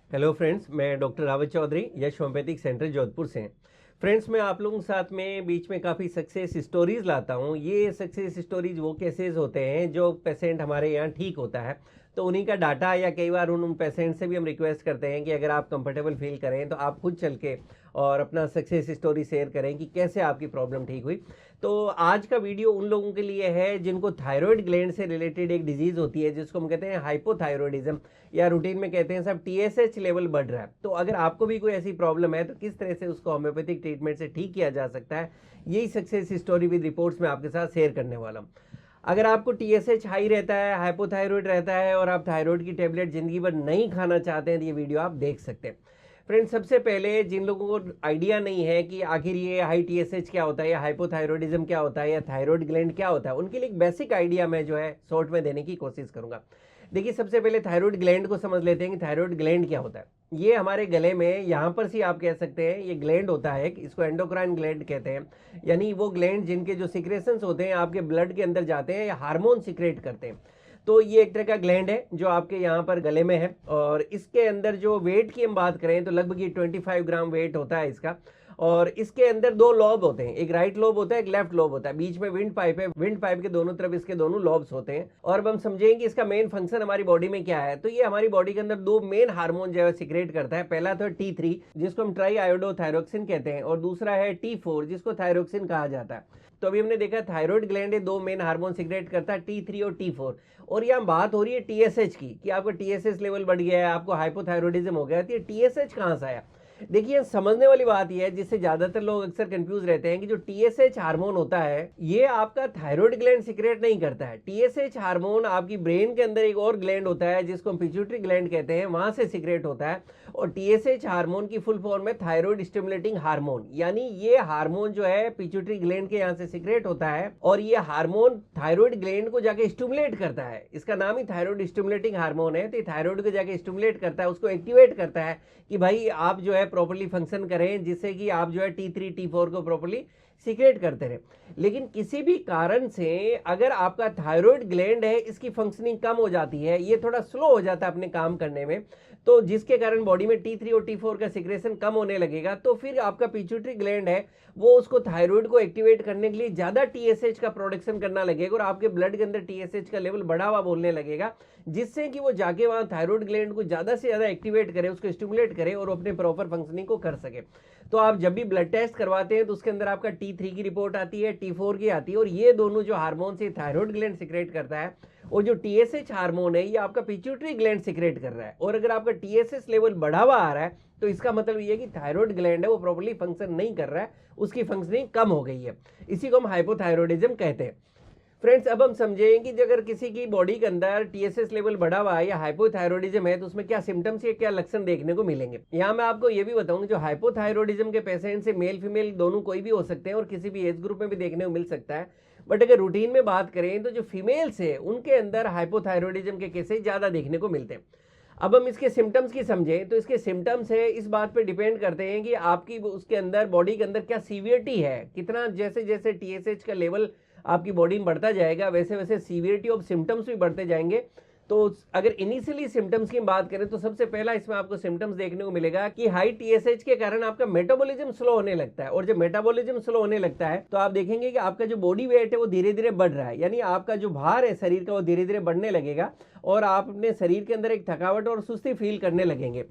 Hello friends, मैं doctor Rawat Chaudhary यश homeopathic centre Jodhpur से। Friends, मैं आप लोगों के साथ में बीच में काफ़ी सक्सेस स्टोरीज़ लाता हूँ। ये सक्सेस स्टोरीज़ वो केसेस होते हैं जो पेशेंट हमारे यहाँ ठीक होता है, तो उन्हीं का डाटा या कई बार उन पेशेंट से भी हम रिक्वेस्ट करते हैं कि अगर आप कंफर्टेबल फील करें तो आप खुद चल के और अपना सक्सेस स्टोरी शेयर करें कि कैसे आपकी प्रॉब्लम ठीक हुई। तो आज का वीडियो उन लोगों के लिए है जिनको थायराइड ग्लैंड से रिलेटेड एक डिजीज़ होती है जिसको हम कहते हैं हाइपोथायरॉयडिज्म, या रूटीन में कहते हैं सब टीएसएच लेवल बढ़ रहा है। तो अगर आपको भी कोई ऐसी प्रॉब्लम है तो किस तरह से उसको होम्योपैथिक ट्रीटमेंट से ठीक किया जा सकता है, यही सक्सेस स्टोरी विद रिपोर्ट्स में आपके साथ शेयर करने वाला हूँ। अगर आपको टीएसएच हाई रहता है, हाइपोथायरॉयड रहता है और आप थायराइड की टेबलेट ज़िंदगी भर नहीं खाना चाहते हैं तो ये वीडियो आप देख सकते हैं। फ्रेंड्स, सबसे पहले जिन लोगों को आइडिया नहीं है कि आखिर ये हाई टीएसएच क्या होता है या हाइपोथायरॉयडिज्म क्या होता है या थायराइड ग्लैंड क्या होता है, उनके लिए एक बेसिक आइडिया मैं जो है शॉर्ट में देने की कोशिश करूंगा। देखिए, सबसे पहले थायराइड ग्लैंड को समझ लेते हैं कि थायराइड ग्लैंड क्या होता है। ये हमारे गले में यहाँ पर से आप कह सकते हैं ये ग्लैंड होता है, इसको एंडोक्राइन ग्लैंड कहते हैं। यानी वो ग्लैंड जिनके जो सिक्रेशंस होते हैं आपके ब्लड के अंदर जाते हैं या हार्मोन सिक्रेट करते हैं। तो ये एक तरह का ग्लैंड है जो आपके यहाँ पर गले में है, और इसके अंदर जो वेट की हम बात करें तो लगभग ये 25 ग्राम वेट होता है इसका। और इसके अंदर दो लॉब होते हैं, एक राइट लोब होता है, एक लेफ्ट लोब होता है, बीच में विंड पाइप है, विंड पाइप के दोनों तरफ इसके दोनों लॉब्स होते हैं। और अब हम समझेंगे कि इसका मेन फंक्शन हमारी बॉडी में क्या है। तो ये हमारी बॉडी के अंदर दो मेन हार्मोन जो है सिक्रेट करता है। पहला तो T3 जिसको हम ट्राई आयोडोथायरोक्सिन कहते हैं, और दूसरा है T4 जिसको थायरोक्सिन कहा जाता है। तो अभी हमने देखा थायराइड ग्लैंड दो मेन हार्मोन सिक्रेट करता है, T3 और T4। और यहाँ बात हो रही है टीएसएच की कि आपका टीएसएच लेवल बढ़ गया है, आपको हाइपोथायरॉयडिज्म हो गया, तो ये टीएसएच कहाँ से आया। देखिए, समझने वाली बात यह है जिससे ज्यादातर लोग अक्सर कंफ्यूज रहते हैं कि जो टीएसएच हार्मोन होता है ये आपका थायराइड ग्लैंड सिक्रेट नहीं करता है। टीएसएच हार्मोन आपकी ब्रेन के अंदर एक और ग्लैंड होता है जिसको हम पिट्यूटरी ग्लैंड कहते हैं, वहां से सिक्रेट होता है। और टीएसएच हार्मोन की फुल फॉर्म है थायराइड स्टिमुलेटिंग हार्मोन। यानी ये हार्मोन जो है पिट्यूटरी ग्लैंड के यहाँ से सिक्रेट होता है और ये हार्मोन थायराइड ग्लैंड को जाके स्टिमुलेट करता है। इसका नाम ही थायराइड स्टिमुलेटिंग हार्मोन है। तो थायराइड को जाके स्टिमुलेट करता है, उसको एक्टिवेट करता है कि भाई आप जो है प्रॉपर्ली फंक्शन करें, जिससे कि आप जो है T3 T4 को प्रॉपर्ली सीक्रेट करते रहे। लेकिन किसी भी कारण से अगर आपका थायराइड ग्लैंड है इसकी फंक्शनिंग कम हो जाती है, ये थोड़ा स्लो हो जाता है अपने काम करने में, तो जिसके कारण बॉडी में T3 और T4 का सिक्रेशन कम होने लगेगा, तो फिर आपका पिट्यूटरी ग्लैंड है वो उसको थायराइड को एक्टिवेट करने के लिए ज्यादा टीएसएच का प्रोडक्शन करना लगेगा और आपके ब्लड के अंदर टीएसएच का लेवल बढ़ा हुआ बोलने लगेगा, जिससे कि वो जाके वहां थायराइड ग्लैंड को ज्यादा से ज्यादा एक्टिवेट करे, उसको स्टिमुलेट करे और अपने प्रॉपर फंक्शनिंग को कर सके। तो आप जब भी ब्लड टेस्ट करवाते हैं तो उसके अंदर आपका T3 की रिपोर्ट आती है, T4 की आती है, और ये दोनों जो हार्मोन से थायराइड ग्लैंड सिक्रेट करता है, और जो टीएसएच हार्मोन है ये आपका पिट्यूटरी ग्लैंड सिक्रेट कर रहा है। और अगर आपका टीएसएच लेवल बढ़ा हुआ आ रहा है तो इसका मतलब ये है कि थायराइड ग्लैंड है वो प्रॉपर्ली फंक्शन नहीं कर रहा है, उसकी फंक्शनिंग कम हो गई है। इसी को हम हाइपोथायरॉयडिज्म कहते हैं। फ्रेंड्स, अब हम समझें कि अगर किसी की बॉडी के अंदर टीएसएच लेवल बढ़ा हुआ है या हाइपोथायरॉयडिज्म है तो उसमें क्या सिम्टम्स या क्या लक्षण देखने को मिलेंगे। यहाँ मैं आपको ये भी बताऊंगा, जो हाइपोथायरॉयडिज्म के पेशेंट से मेल फीमेल दोनों कोई भी हो सकते हैं और किसी भी एज ग्रुप में भी देखने को मिल सकता है। बट अगर रूटीन में बात करें तो जो फीमेल्स है उनके अंदर हाइपोथायरॉयडिज्म के केसेस ज्यादा देखने को मिलते हैं। अब हम इसके सिम्टम्स की समझें तो इसके सिम्टम्स है इस बात पे डिपेंड करते हैं कि आपकी उसके अंदर बॉडी के अंदर क्या सीवियरिटी है, कितना जैसे जैसे टीएसएच का लेवल आपकी बॉडी में बढ़ता जाएगा वैसे वैसे सीवियरिटी ऑफ सिम्टम्स भी बढ़ते जाएंगे। तो अगर इनिशियली सिम्टम्स की बात करें तो सबसे पहला इसमें आपको सिम्टम्स देखने को मिलेगा कि हाई टीएसएच के कारण आपका मेटाबॉलिज्म स्लो होने लगता है। और जब मेटाबॉलिज्म स्लो होने लगता है तो आप देखेंगे कि आपका जो बॉडी वेट है वो धीरे धीरे बढ़ रहा है, यानी आपका जो भार है शरीर का वो धीरे धीरे बढ़ने लगेगा और आप अपने शरीर के अंदर एक थकावट और सुस्ती फील करने लगेंगे।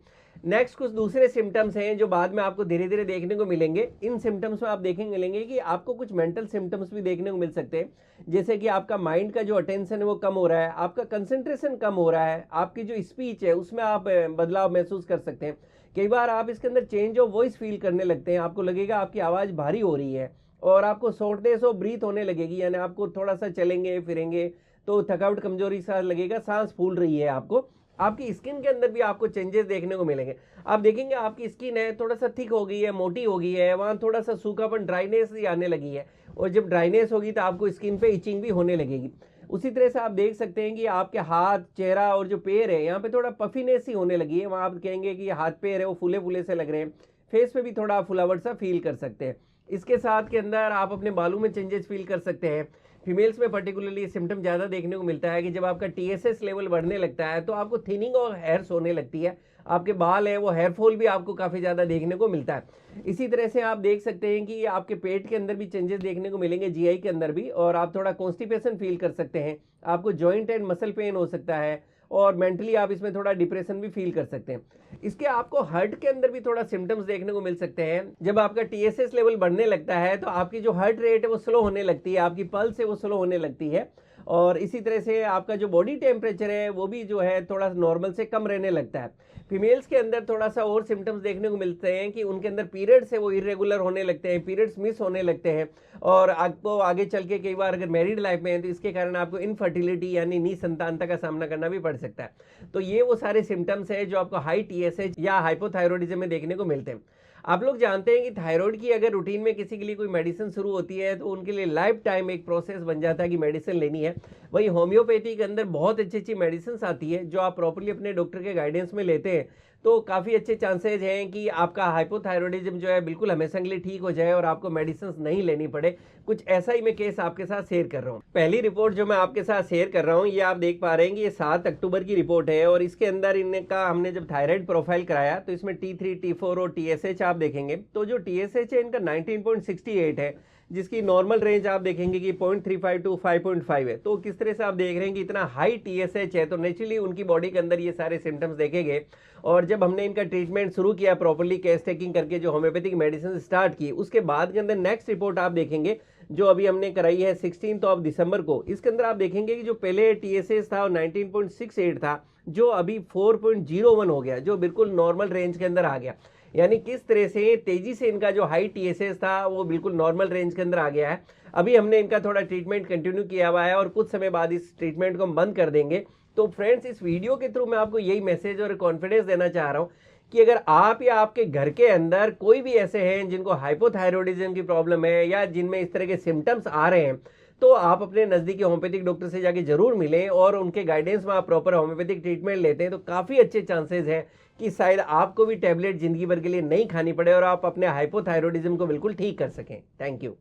नेक्स्ट कुछ दूसरे सिम्टम्स हैं जो बाद में आपको धीरे धीरे देखने को मिलेंगे। इन सिम्टम्स में आप देखेंगे मिलेंगे कि आपको कुछ मेंटल सिम्टम्स भी देखने को मिल सकते हैं, जैसे कि आपका माइंड का जो अटेंशन है वो कम हो रहा है, आपका कंसंट्रेशन कम हो रहा है, आपकी जो स्पीच है उसमें आप बदलाव महसूस कर सकते हैं। कई बार आप इसके अंदर चेंज ऑफ वॉइस फील करने लगते हैं, आपको लगेगा आपकी आवाज़ भारी हो रही है और आपको शॉर्टनेस ऑफ ब्रीथ होने लगेगी, यानी आपको थोड़ा सा चलेंगे फिरेंगे तो थकावट कमजोरी सा लगेगा, सांस फूल रही है आपको। आपकी स्किन के अंदर भी आपको चेंजेस देखने को मिलेंगे। आप देखेंगे आपकी स्किन है थोड़ा सा थिक हो गई है, मोटी हो गई है, वहाँ थोड़ा सा सूखापन ड्राइनेस ही आने लगी है, और जब ड्राइनेस होगी तो आपको स्किन पे इचिंग भी होने लगेगी। उसी तरह से आप देख सकते हैं कि आपके हाथ, चेहरा और जो पैर है यहाँ पे थोड़ा पफीनेस ही होने लगी है, वहाँ आप कहेंगे कि हाथ पैर है वो फूले फूले से लग रहे हैं, फेस पे भी थोड़ा फुलावट सा फील कर सकते हैं। इसके साथ के अंदर आप अपने बालों में चेंजेस फील कर सकते हैं, फीमेल्स में पर्टिकुलरली सिम्टम ज़्यादा देखने को मिलता है कि जब आपका TSH लेवल बढ़ने लगता है तो आपको थिनिंग और हेयर्स होने लगती है, आपके बाल हैं वो हेयर फॉल भी आपको काफ़ी ज़्यादा देखने को मिलता है। इसी तरह से आप देख सकते हैं कि आपके पेट के अंदर भी चेंजेस देखने को मिलेंगे, जीआई के अंदर भी, और आप थोड़ा कॉन्स्टिपेशन फील कर सकते हैं, आपको जॉइंट एंड मसल पेन हो सकता है, और मेंटली आप इसमें थोड़ा डिप्रेशन भी फील कर सकते हैं। इसके आपको हार्ट के अंदर भी थोड़ा सिम्टम्स देखने को मिल सकते हैं। जब आपका TSH लेवल बढ़ने लगता है तो आपकी जो हार्ट रेट है वो स्लो होने लगती है, आपकी पल्स है वो स्लो होने लगती है, और इसी तरह से आपका जो बॉडी टेम्परेचर है वो भी जो है थोड़ा नॉर्मल से कम रहने लगता है। फीमेल्स के अंदर थोड़ा सा और सिम्टम्स देखने को मिलते हैं कि उनके अंदर पीरियड्स है वो इरेगुलर होने लगते हैं, पीरियड्स मिस होने लगते हैं, और आपको आगे चल के कई बार अगर मैरिड लाइफ में है तो इसके कारण आपको इनफर्टिलिटी यानी निसंतानता का सामना करना भी पड़ सकता है। तो ये वो सारे सिम्टम्स है जो आपको हाई TSH या हाइपोथायरॉयडिज्म में देखने को मिलते हैं। आप लोग जानते हैं कि थायराइड की अगर रूटीन में किसी के लिए कोई मेडिसिन शुरू होती है तो उनके लिए लाइफ टाइम एक प्रोसेस बन जाता है कि मेडिसिन लेनी है। वही होम्योपैथी के अंदर बहुत अच्छी अच्छी मेडिसिन आती है जो आप प्रॉपर्ली अपने डॉक्टर के गाइडेंस में लेते हैं तो काफ़ी अच्छे चांसेज हैं कि आपका हाइपोथायरॉयडिज्म जो है बिल्कुल हमेशा के लिए ठीक हो जाए और आपको मेडिसिन नहीं लेनी पड़े। कुछ ऐसा ही मैं केस आपके साथ शेयर कर रहा हूँ। पहली रिपोर्ट जो मैं आपके साथ शेयर कर रहा हूँ ये आप देख पा रहे हैं कि ये 7 अक्टूबर की रिपोर्ट है, और इसके अंदर इनका हमने जब थायराइड प्रोफाइल कराया तो इसमें T3, T4 और TSH आप देखेंगे तो जो TSH है इनका 19.68 है, जिसकी नॉर्मल रेंज आप देखेंगे कि 0.35 टू 5.5 है। तो किस तरह से आप देख रहे हैं कि इतना हाई TSH है तो नेचुरली उनकी बॉडी के अंदर ये सारे सिम्टम्स देखेंगे। और जब हमने इनका ट्रीटमेंट शुरू किया प्रॉपर्ली केस टेकिंग करके जो होम्योपैथिक मेडिसिन स्टार्ट की, उसके बाद के अंदर नेक्स्ट रिपोर्ट आप देखेंगे जो अभी हमने कराई है 16 दिसंबर को। इसके अंदर आप देखेंगे कि जो पहले TSH था वो 19.68 था, जो अभी 4.01 हो गया, जो बिल्कुल नॉर्मल रेंज के अंदर आ गया। यानी किस तरह से तेजी से इनका जो हाई TSH था वो बिल्कुल नॉर्मल रेंज के अंदर आ गया है। अभी हमने इनका थोड़ा ट्रीटमेंट कंटिन्यू किया हुआ है और कुछ समय बाद इस ट्रीटमेंट को हम बंद कर देंगे। तो फ्रेंड्स, इस वीडियो के थ्रू मैं आपको यही मैसेज और कॉन्फिडेंस देना चाह रहा हूँ कि अगर आप या आपके घर के अंदर कोई भी ऐसे हैं जिनको हाइपोथायरॉयडिज्म की प्रॉब्लम है या जिनमें इस तरह के सिम्टम्स आ रहे हैं तो आप अपने नज़दीकी होम्योपैथिक डॉक्टर से जाके जरूर मिलें और उनके गाइडेंस में आप प्रॉपर होम्योपैथिक ट्रीटमेंट लेते हैं तो काफ़ी अच्छे चांसेस हैं कि शायद आपको भी टैबलेट जिंदगी भर के लिए नहीं खानी पड़े और आप अपने हाइपोथायरॉयडिज्म को बिल्कुल ठीक कर सकें। Thank you.